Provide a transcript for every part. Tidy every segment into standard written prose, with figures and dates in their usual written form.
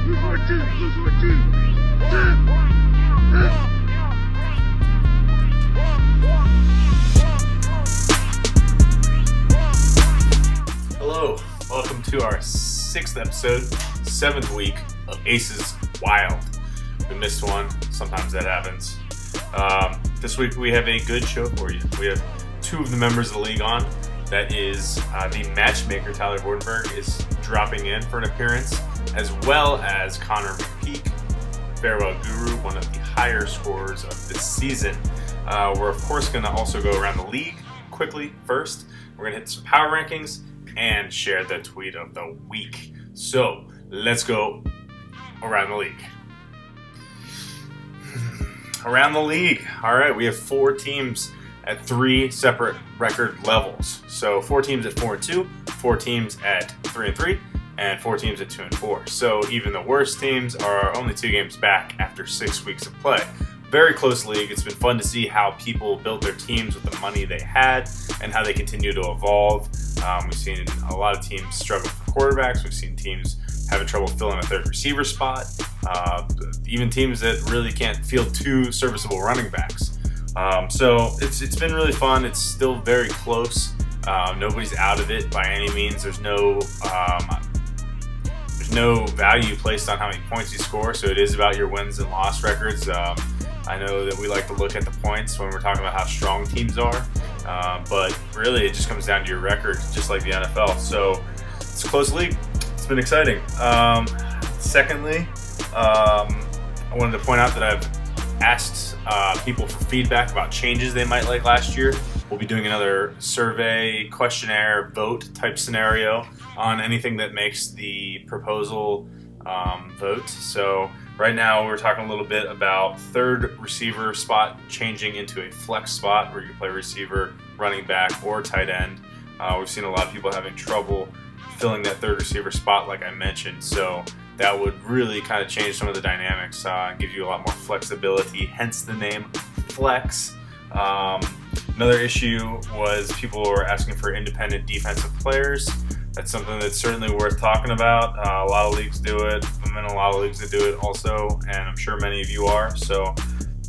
Hello, welcome to our 6th episode, 7th week of Aces Wild. We missed one, sometimes that happens. This week we have a good show for you. We have 2 of the members of the league on. That is the Matchmaker, Tyler Vordenberg, is dropping in for an appearance, as well as Conner McPeak, Farewell Guru, one of the higher scorers of this season. We're of course going to also go around the league quickly first. We're going to hit some power rankings and share the tweet of the week. So let's go around the league. Around the league. All right, we have 4 teams at 3 separate record levels. So 4 teams at 4-2, 4 teams at 3-3, and 4 teams at 2-4. So even the worst teams are only 2 games back after 6 weeks of play. Very close league. It's been fun to see how people built their teams with the money they had and how they continue to evolve. We've seen a lot of teams struggle for quarterbacks. We've seen teams having trouble filling a third receiver spot. Even teams that really can't field 2 serviceable running backs. So it's been really fun. It's still very close. Nobody's out of it by any means. There's no value placed on how many points you score. So it is about your wins and loss records. I know that we like to look at the points when we're talking about how strong teams are, but really it just comes down to your record, just like the NFL. So it's a close league. It's been exciting. Secondly, I wanted to point out that I've asked people for feedback about changes they might like last year. We'll be doing another survey, questionnaire, vote type scenario on anything that makes the proposal vote. So right now we're talking a little bit about third receiver spot changing into a flex spot where you can play receiver, running back, or tight end. We've seen a lot of people having trouble filling that third receiver spot like I mentioned. So that would really kind of change some of the dynamics and give you a lot more flexibility, hence the name Flex. Another issue was people were asking for independent defensive players. That's something that's certainly worth talking about. A lot of leagues do it. I'm in a lot of leagues that do it also, and I'm sure many of you are. So,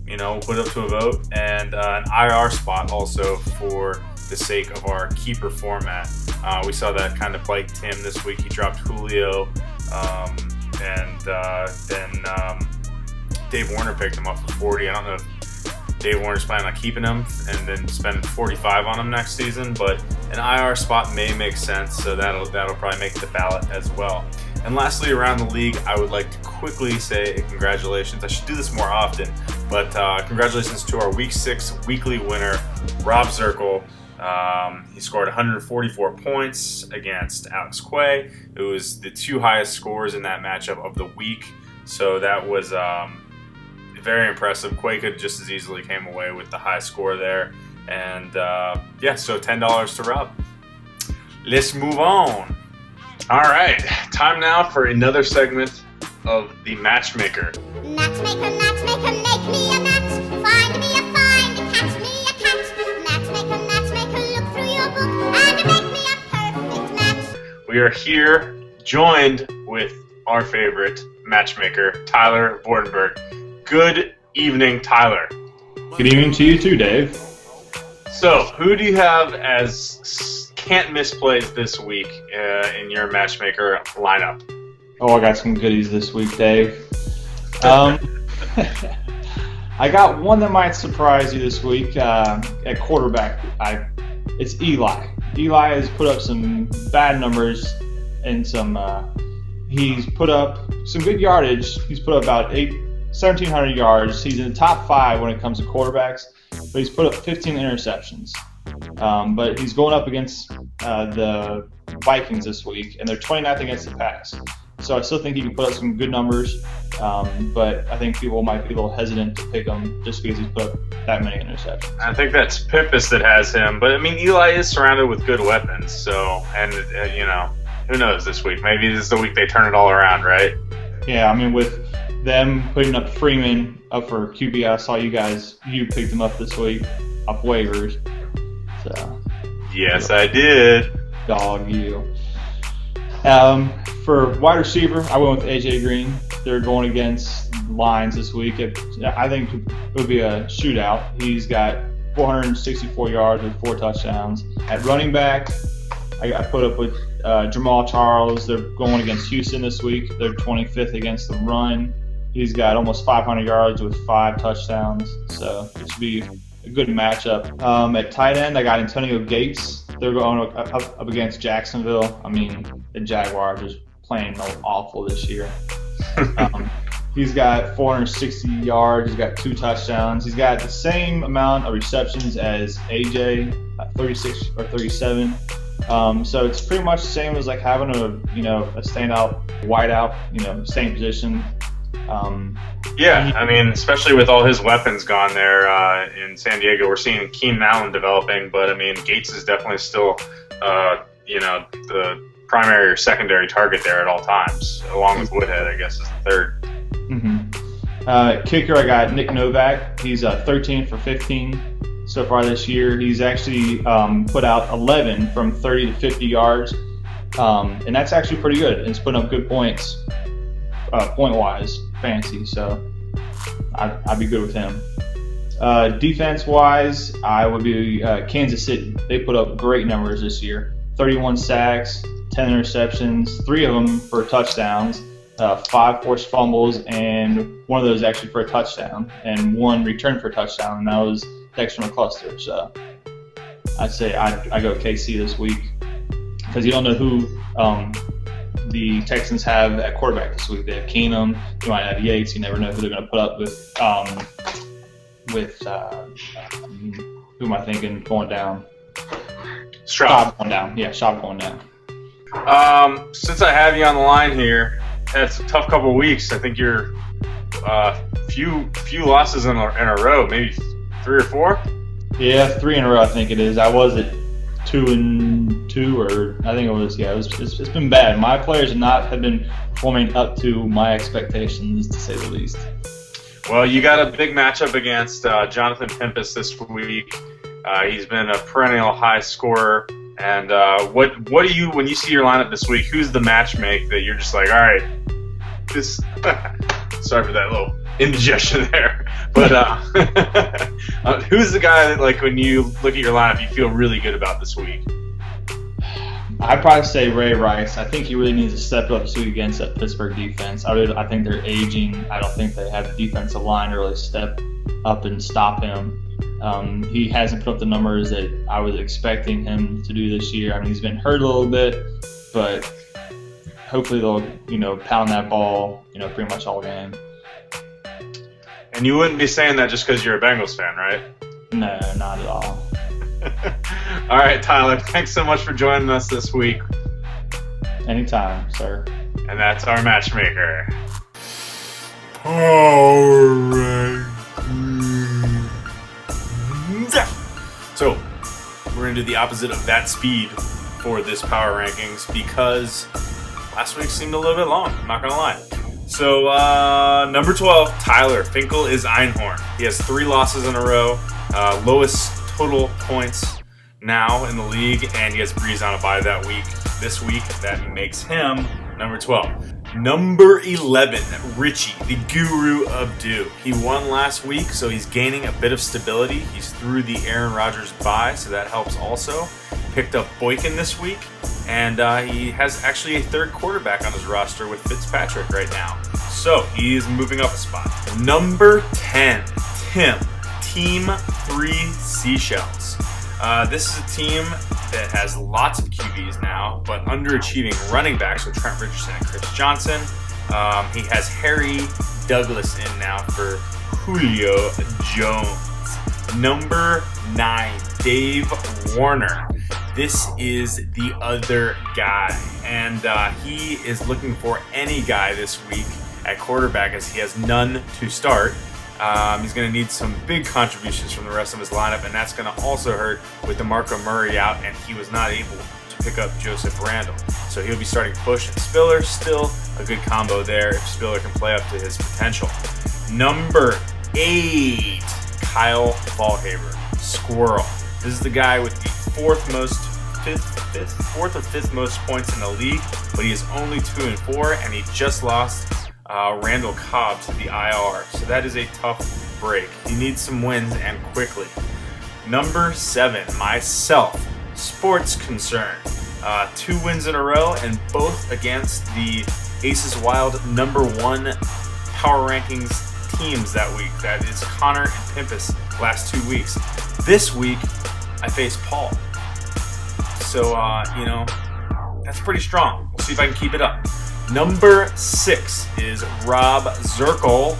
we'll put it up to a vote. And an IR spot also for the sake of our keeper format. We saw that kind of plagued Tim this week. He dropped Julio, and then Dave Warner picked him up for 40. I don't know if Dave Warner's planning on keeping him and then spending 45 on him next season, but an IR spot may make sense, so that'll probably make the ballot as well. And lastly, around the league, I would like to quickly say congratulations. I should do this more often, but congratulations to our Week 6 weekly winner, Rob Zirkle. He scored 144 points against Alex Quay. It was the 2 highest scores in that matchup of the week, so that was very impressive. Quay could just as easily came away with the high score there. And so $10 to Rob. Let's move on. All right, time now for another segment of the Matchmaker. Matchmaker, matchmaker, make me a match. Find me a find, catch me a catch. Matchmaker, matchmaker, look through your book and make me a perfect match. We are here joined with our favorite matchmaker, Tyler Vordenberg. Good evening, Tyler. Good evening to you too, Dave. So, who do you have as can't miss plays this week in your Matchmaker lineup? Oh, I got some goodies this week, Dave. I got one that might surprise you this week at quarterback. It's Eli. Eli has put up some bad numbers and he's put up some good yardage. He's put up about 1,700 yards. He's in the top 5 when it comes to quarterbacks, but he's put up 15 interceptions. But he's going up against the Vikings this week, and they're 29th against the pass. So I still think he can put up some good numbers, but I think people might be a little hesitant to pick him just because he's put up that many interceptions. I think that's Pippus that has him, but I mean Eli is surrounded with good weapons. So, and who knows this week? Maybe this is the week they turn it all around, right? Yeah, I mean with them putting up Freeman up for QB, I saw you picked him up this week off waivers. So yes, I did. Dog you. For wide receiver, I went with AJ Green. They're going against Lions this week. I think it would be a shootout. He's got 464 yards with 4 touchdowns. At running back, I put up with Jamal Charles. They're going against Houston this week. They're 25th against the run. He's got almost 500 yards with 5 touchdowns. So it should be a good matchup. At tight end, I got Antonio Gates. They're going up against Jacksonville. I mean, the Jaguars are playing awful this year. He's got 460 yards. He's got 2 touchdowns. He's got the same amount of receptions as AJ, 36 or 37. So it's pretty much the same as like having a standout wideout, same position. Yeah, I mean, especially with all his weapons gone there in San Diego, we're seeing Keenan Allen developing, but I mean, Gates is definitely still, the primary or secondary target there at all times, along with Woodhead, I guess, is the third. Mm-hmm. Kicker, I got Nick Novak. He's 13 for 15 so far this year. He's actually put out 11 from 30 to 50 yards, and that's actually pretty good. And he's putting up good points, point-wise, fancy. So I'd be good with him. Defense-wise, I would be Kansas City. They put up great numbers this year. 31 sacks, 10 interceptions, 3 of them for touchdowns, 5 forced fumbles, and one of those actually for a touchdown, and 1 return for a touchdown, and that was Dexter McCluster. So I'd say I go KC this week because you don't know who the Texans have at quarterback this week. They have Keenum, you might have Yates. You never know who they're going to put up with who am I thinking going down? Stroud going down. Yeah, Schaub going down. Since I have you on the line here, it's a tough couple of weeks. I think you're few losses in a row, maybe 3 or 4. Yeah, 3 in a row. I think it is. I was at 2-2, or I think it was. Yeah, it's been bad. My players have been performing up to my expectations, to say the least. Well, you got a big matchup against Jonathan Pimpus this week. He's been a perennial high scorer. And what do you, when you see your lineup this week, who's the matchmake that you're just like, all right, this sorry for that little indigestion there, but who's the guy that, like, when you look at your lineup, you feel really good about this week? I'd probably say Ray Rice. I think he really needs to step up this week against that Pittsburgh defense. I think they're aging. I don't think they have the defensive line to really step up and stop him. He hasn't put up the numbers that I was expecting him to do this year. I mean, he's been hurt a little bit, but hopefully they'll, pound that ball, pretty much all game. And you wouldn't be saying that just because you're a Bengals fan, right? No, not at all. All right, Tyler, thanks so much for joining us this week. Anytime, sir. And that's our matchmaker. All right. So, we're going to do the opposite of that speed for this power rankings because last week seemed a little bit long, I'm not going to lie. So, number 12, Tyler Finkel is Einhorn. He has 3 losses in a row, lowest total points now in the league, and he has Breeze on a bye this week. That makes him number 12. Number 11, Richie, the guru of Dew. He won last week, so he's gaining a bit of stability. He's through the Aaron Rodgers bye, so that helps also. Picked up Boykin this week, and he has actually a 3rd quarterback on his roster with Fitzpatrick right now. So he is moving up a spot. Number 10, Tim, Team 3 Seashells. This is a team that has lots of QBs now, but underachieving running backs with Trent Richardson and Chris Johnson. He has Harry Douglas in now for Julio Jones. Number 9, Dave Warner. This is the other guy, and he is looking for any guy this week at quarterback as he has none to start. He's going to need some big contributions from the rest of his lineup, and that's going to also hurt with DeMarco Murray out, and he was not able to pick up Joseph Randle. So he'll be starting Bush and Spiller. Still a good combo there if Spiller can play up to his potential. Number 8, Kyle Fallhaber, Squirrel. This is the guy with the 4th most fourth or fifth most points in the league, but he is only 2-4, and he just lost Randall Cobb to the IR. So that is a tough break. He needs some wins, and quickly. Number 7, myself, Sports Concern. 2 wins in a row, and both against the Aces Wild number 1 power rankings teams that week. That is Conner and Pimpus last 2 weeks. This week, I face Paul. So, that's pretty strong. We'll see if I can keep it up. Number 6 is Rob Zirkle,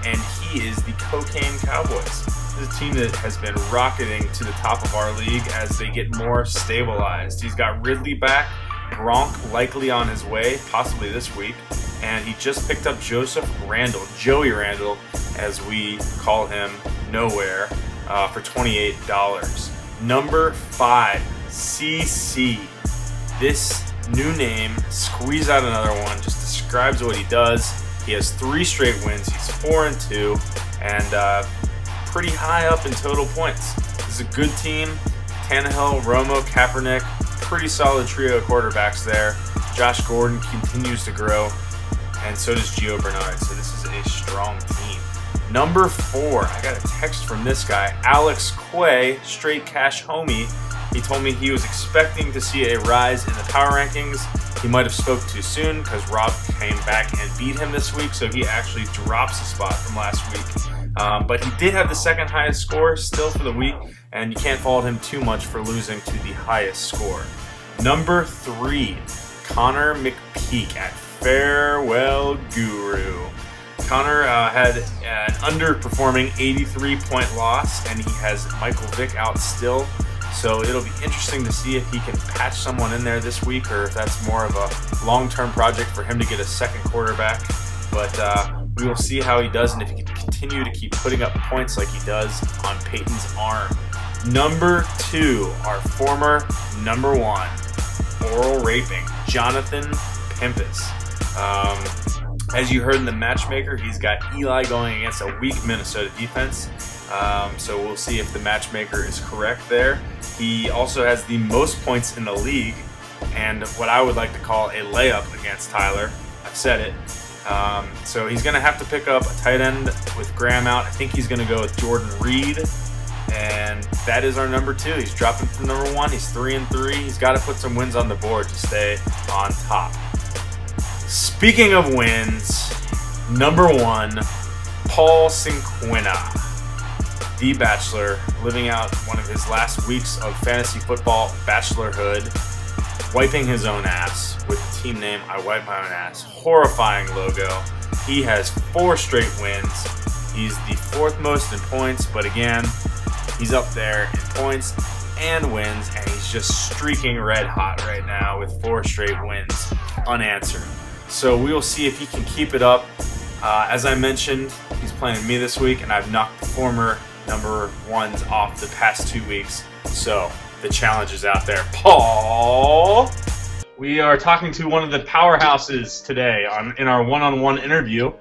and he is the Cocaine Cowboys. This is a team that has been rocketing to the top of our league as they get more stabilized. He's got Ridley back, Gronk likely on his way, possibly this week, and he just picked up Joseph Randall, Joey Randall, as we call him, nowhere, for $28. Number 5, CC. This new name, squeeze out another one, just describes what he does. He has 3 straight wins. He's 4-2, and pretty high up in total points. This is a good team. Tannehill, Romo, Kaepernick, pretty solid trio of quarterbacks there. Josh Gordon continues to grow, and so does Gio Bernard. So this is a strong team. Number 4, I got a text from this guy, Alex Quay, straight cash homie. He told me he was expecting to see a rise in the power rankings. He might have spoke too soon because Rob came back and beat him this week, so he actually drops a spot from last week. But he did have the second highest score still for the week, and you can't fault him too much for losing to the highest score. Number 3, Conner McPeak at Farewell Guru. Conner had an underperforming 83-point loss, and he has Michael Vick out still. So it'll be interesting to see if he can patch someone in there this week, or if that's more of a long-term project for him to get a second quarterback. But we will see how he does, and if he can continue to keep putting up points like he does on Peyton's arm. Number 2, our former number 1, oral raping, Jonathan Pimpus. As you heard in the Matchmaker, he's got Eli going against a weak Minnesota defense. So we'll see if the Matchmaker is correct there. He also has the most points in the league, and what I would like to call a layup against Tyler. I've said it. So he's going to have to pick up a tight end with Graham out. I think he's going to go with Jordan Reed, and that is our number 2. He's dropping from number 1. He's 3-3. He's got to put some wins on the board to stay on top. Speaking of wins, number 1, Paul Cinquina, the Bachelor, living out one of his last weeks of fantasy football bachelorhood, wiping his own ass with the team name I Wipe My Own Ass. Horrifying logo. He has 4 straight wins. He's the 4th most in points, but again, he's up there in points and wins, and he's just streaking red hot right now with 4 straight wins unanswered. So we will see if he can keep it up. As I mentioned, he's playing me this week, and I've knocked the former number 1s off the past 2 weeks. So the challenge is out there. Paul! We are talking to one of the powerhouses today in our one-on-one interview.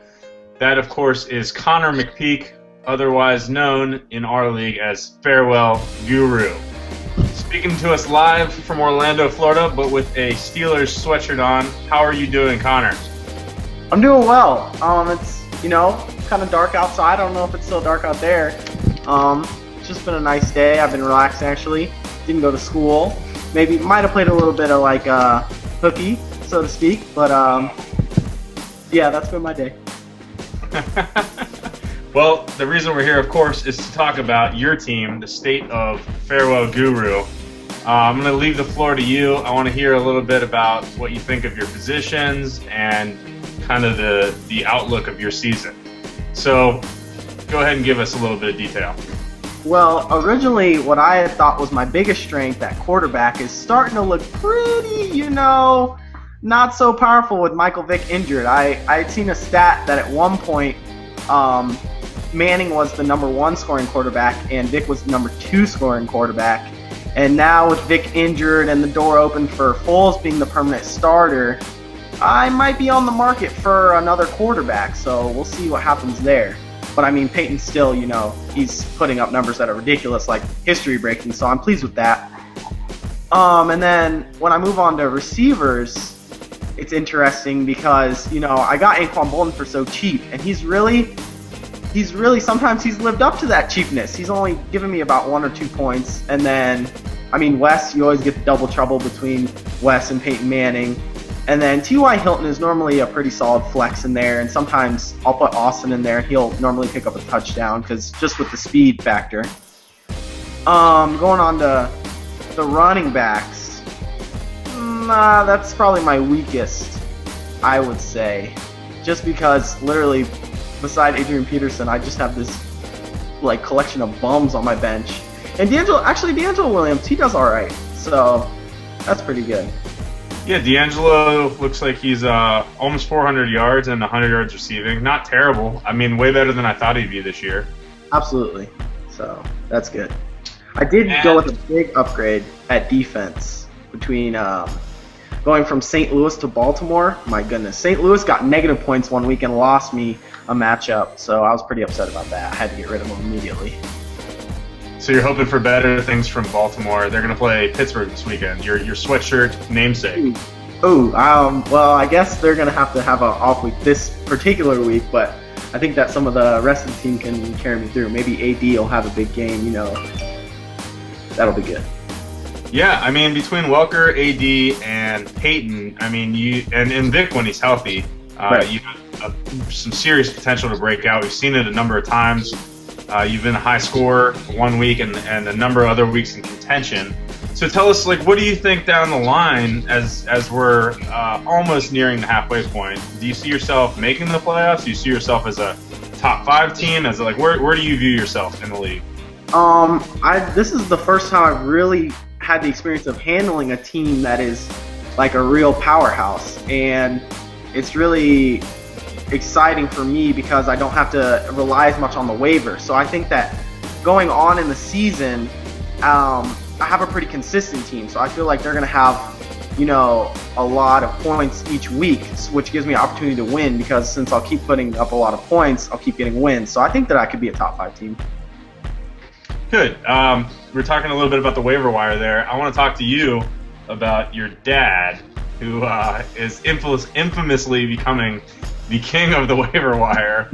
That, of course, is Conner McPeak, otherwise known in our league as Farewell Guru. Speaking to us live from Orlando, Florida, but with a Steelers sweatshirt on. How are you doing, Conner? I'm doing well. It's, kind of dark outside. I don't know if it's still dark out there. It's just been a nice day. I've been relaxing, actually. Didn't go to school. Maybe might have played a little bit of hooky, so to speak. But yeah, that's been my day. Well, the reason we're here, of course, is to talk about your team, the state of Farewell Guru. I'm going to leave the floor to you. I want to hear a little bit about what you think of your positions and kind of the outlook of your season. So go ahead and give us a little bit of detail. Well, originally what I had thought was my biggest strength at quarterback is starting to look pretty, not so powerful with Michael Vick injured. I had seen a stat that at one point Manning was the number 1 scoring quarterback and Vick was the number 2 scoring quarterback. And now with Vick injured and the door open for Foles being the permanent starter, I might be on the market for another quarterback, so we'll see what happens there. But I mean, Peyton's still, he's putting up numbers that are ridiculous, like history breaking, so I'm pleased with that. And then when I move on to receivers, it's interesting because, I got Anquan Bolden for so cheap, and he's really, sometimes he's lived up to that cheapness. He's only given me about 1 or 2 points. And then, Wes, you always get the double trouble between Wes and Peyton Manning. And then T.Y. Hilton is normally a pretty solid flex in there, and sometimes I'll put Austin in there, and he'll normally pick up a touchdown, because just with the speed factor. Going on to the running backs, that's probably my weakest, I would say. Just because, literally, beside Adrian Peterson, I just have this, collection of bums on my bench. And D'Angelo Williams, he does alright, so that's pretty good. Yeah, D'Angelo looks like he's almost 400 yards and 100 yards receiving. Not terrible. Way better than I thought he'd be this year. Absolutely. So, that's good. I did go with a big upgrade at defense between going from St. Louis to Baltimore. My goodness. St. Louis got negative points one week and lost me a matchup, so I was pretty upset about that. I had to get rid of them immediately. So you're hoping for better things from Baltimore. They're going to play Pittsburgh this weekend. Your sweatshirt namesake. Well, I guess they're going to have an off week this particular week, but I think that some of the rest of the team can carry me through. Maybe AD will have a big game, That'll be good. Yeah, between Welker, AD, and Peyton, and Vic when he's healthy, right. You have some serious potential to break out. We've seen it a number of times. You've been a high scorer one week and a number of other weeks in contention. So tell us, what do you think down the line as we're almost nearing the halfway point? Do you see yourself making the playoffs? Do you see yourself as a top 5 team? Where do you view yourself in the league? This is the first time I've really had the experience of handling a team that is like a real powerhouse, and it's really exciting for me because I don't have to rely as much on the waiver. So I think that going on in the season, I have a pretty consistent team. So I feel like they're going to have, a lot of points each week, which gives me an opportunity to win because since I'll keep putting up a lot of points, I'll keep getting wins. So I think that I could be a top 5 team. Good. We're talking a little bit about the waiver wire there. I want to talk to you about your dad, who is infamously becoming the king of the waiver wire.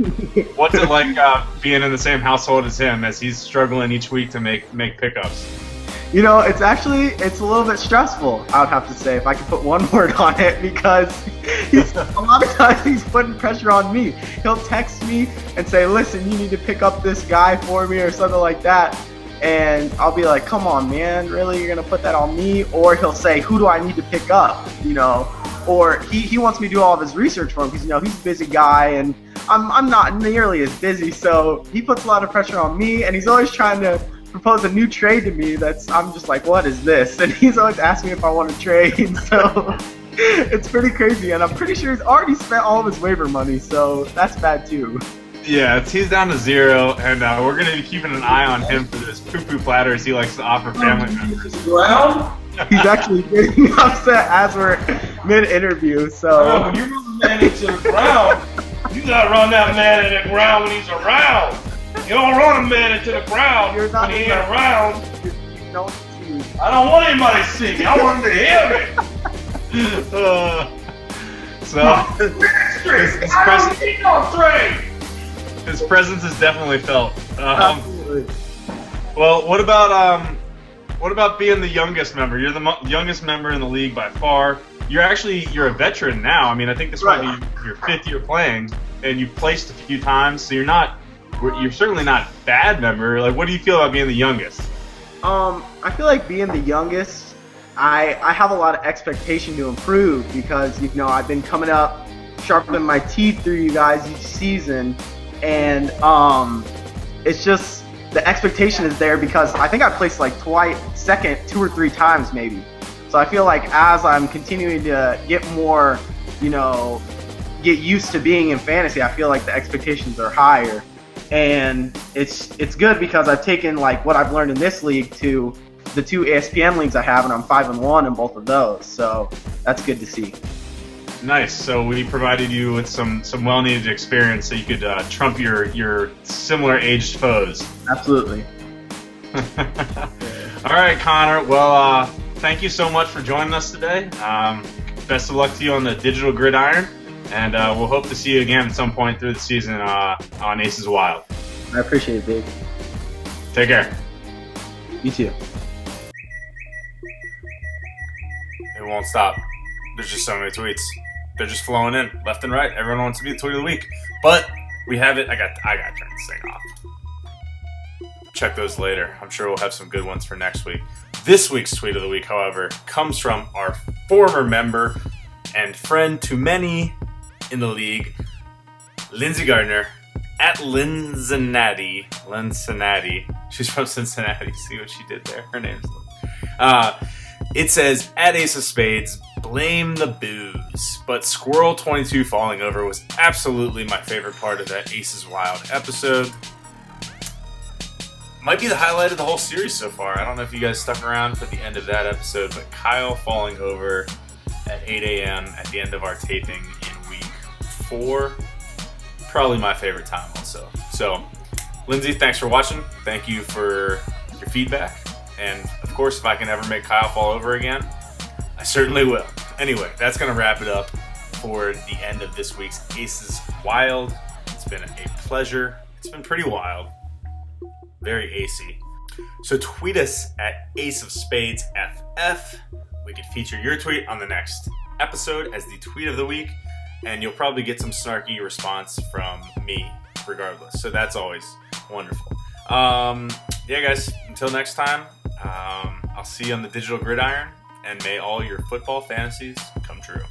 What's it like being in the same household as him as he's struggling each week to make pickups? It's a little bit stressful, I would have to say, if I could put one word on it, because a lot of times he's putting pressure on me. He'll text me and say, listen, you need to pick up this guy for me or something like that. And I'll be like, come on, man, really? You're going to put that on me? Or he'll say, who do I need to pick up? Or he wants me to do all of his research for him because, he's a busy guy and I'm not nearly as busy. So he puts a lot of pressure on me, and he's always trying to propose a new trade to me I'm just like, what is this? And he's always asking me if I want to trade. So it's pretty crazy, and I'm pretty sure he's already spent all of his waiver money, so that's bad too. Yeah, he's down to 0, and we're going to be keeping an eye on him for this poo-poo platters he likes to offer family members. He's actually getting upset as we're mid-interview, so... When you run the man into the ground, you got to run that man into the ground when he's around. You don't run a man into the ground when he ain't around. I don't want anybody to see me. I want him to hear me. His presence is definitely felt. Well, what about being the youngest member? You're the youngest member in the league by far. You're a veteran now. I think this might be your 5th year playing, and you've placed a few times, so you're certainly not bad member. What do you feel about being the youngest? I feel like being the youngest, I have a lot of expectation to improve because, I've been coming up, sharpening my teeth through you guys each season, and it's just the expectation is there because I think I placed second 2 or 3 times maybe. So I feel like as I'm continuing to get more, get used to being in fantasy, I feel like the expectations are higher. And it's good because I've taken what I've learned in this league to the 2 ESPN leagues I have, and I'm 5-1 in both of those. So that's good to see. Nice. So we provided you with some well-needed experience so you could trump your similar-aged foes. Absolutely. All right, Connor. Well, thank you so much for joining us today. Best of luck to you on the digital gridiron, and we'll hope to see you again at some point through the season on Aces Wild. I appreciate it, Big. Take care. You too. It won't stop. There's just so many tweets. They're just flowing in left and right. Everyone wants to be the tweet of the week, but we have it. I got to turn this thing off. Check those later. I'm sure we'll have some good ones for next week. This week's tweet of the week, however, comes from our former member and friend to many in the league, Lindsay Gardner, at Lincinati. She's from Cincinnati. See what she did there? Her name's Lynn. It says, at Ace of Spades, blame the booze. But Squirrel 22 falling over was absolutely my favorite part of that Aces Wild episode. Might be the highlight of the whole series so far. I don't know if you guys stuck around for the end of that episode, but Kyle falling over at 8 a.m. at the end of our taping in week 4. Probably my favorite time also. So, Lindsay, thanks for watching. Thank you for your feedback. And, of course, if I can ever make Kyle fall over again, I certainly will. Anyway, that's going to wrap it up for the end of this week's Aces Wild. It's been a pleasure. It's been pretty wild. Very acey. So tweet us at Ace of Spades FF. We could feature your tweet on the next episode as the tweet of the week, and you'll probably get some snarky response from me regardless. So that's always wonderful. Yeah, guys, until next time, I'll see you on the digital gridiron, and may all your football fantasies come true.